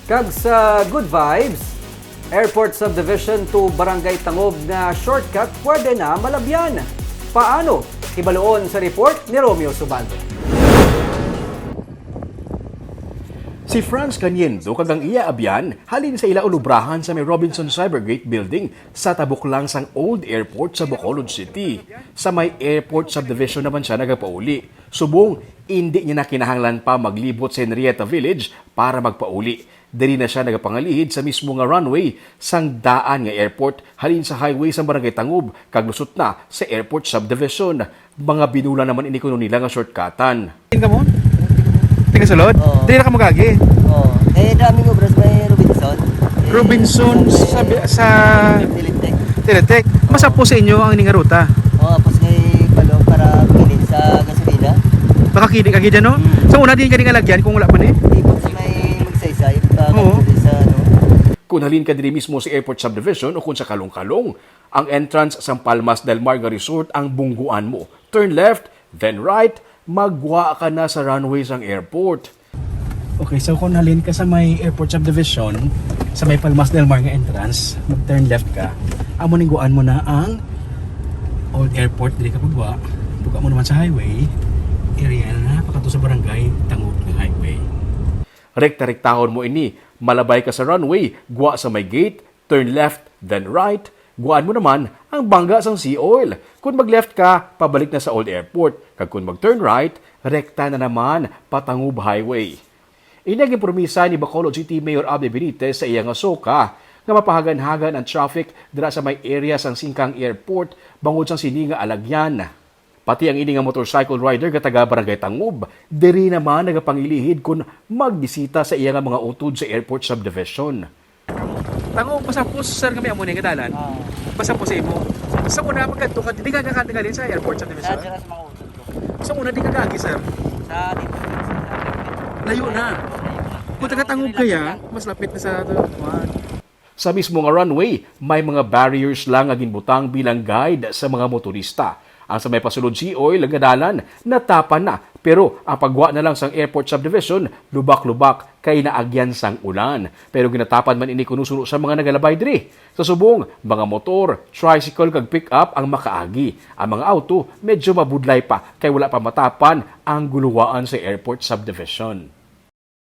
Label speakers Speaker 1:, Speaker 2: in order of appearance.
Speaker 1: Kag sa Good Vibes, Airport Subdivision to Barangay Tangob na shortcut pwede na malabyan. Paano? Ibaloon sa report ni Romeo Subaldo.
Speaker 2: Si Franz Caniendo kagang iya abyan halin sa ila ulubrahan sa may Robinson Cybergate Building sa tabok lang sang Old Airport sa Bacolod City. Sa may Airport Subdivision naman siya nagapauli. Subong, hindi niya na kinahanglan pa maglibot sa Henrietta Village para magpauli. Diri na siya nagapangalihid sa mismo nga runway sang daan nga airport halin sa highway sa Barangay Tangob kag lusot na sa Airport Subdivision. Mga binula naman ini kuno nila nga shortcutan.
Speaker 3: Tingnan mo? Tingnan sulod?
Speaker 4: Oo.
Speaker 3: Dili na ka magagi.
Speaker 4: Oh, daming obras may Robinson.
Speaker 3: Robinson sa
Speaker 4: Tilitek.
Speaker 3: Teletek. Masa po sa inyo ang ining nga ruta?
Speaker 4: Oh, apos kay Palong para pilin sa gasolina.
Speaker 3: Baka kinig agi dyan, no? Sa una din ka ning alagyan kung wala pa ni.
Speaker 4: Ipag sa may magsaysay.
Speaker 3: Oo.
Speaker 4: Sa ano.
Speaker 2: Kung halin ka diri mismo sa Airport Subdivision o kung sa Kalong-Kalong, ang entrance sa Palmas del Mar nga Resort ang bungguan mo. Turn left, then right, magwa ka na sa runway sang airport.
Speaker 3: Okay, so kung halin ka sa may Airport Subdivision, sa may Palmas del Mar nga entrance, mag-turn left ka, amo ningguan mo na ang Old Airport, dili ka pagwa. Buka mo naman sa highway, area na pakato sa barangay, Tangob ng highway.
Speaker 2: Rekta-rektahon mo ini, malabay ka sa runway, guwa sa may gate, turn left, then right, guwaan mo naman ang bangga sang Sea Oil. Kung mag-left ka, pabalik na sa Old Airport. Kag kung mag-turn right, rekta na naman Patangub Highway. Inaging promisa ni Bacolod City Mayor Abde Benitez sa iyang asoka nga mapahagan-hagan ang traffic dira sa may area sang Singkang Airport bangod sang sininga alagyan. Pati ang ini nga motorcycle rider nga taga Barangay Tangob, diri naman nagapangilihid kung magbisita sa iya nga mga utod sa Airport Subdivision.
Speaker 3: Tango, pasapos sir kami amo ni kadalan. Pasapos sa imo. Sa una magkadto ka, di ka kakatingalin sa Airport Subdivision.
Speaker 4: Sa mga utod ko.
Speaker 3: Sa una di ka gagi sir.
Speaker 4: Sa dito.
Speaker 3: Layo na. Kung taga-Tangob kaya, mas lapit na sa
Speaker 2: Sa mismo nga runway, may mga barriers lang nga ginbutang bilang guide sa mga motorista. Ang sa may pasulod Sea Oil, gadalan, natapan na. Pero ang pagwa na lang sang Airport Subdivision, lubak-lubak kay naagyan sang ulan. Pero ginatapan man ini kunusuno sa mga nagalabay diri. Sa subong, mga motor, tricycle kag pick-up ang makaagi. Ang mga auto medyo mabudlay pa kay wala pa matapan ang guluwaan sa Airport Subdivision.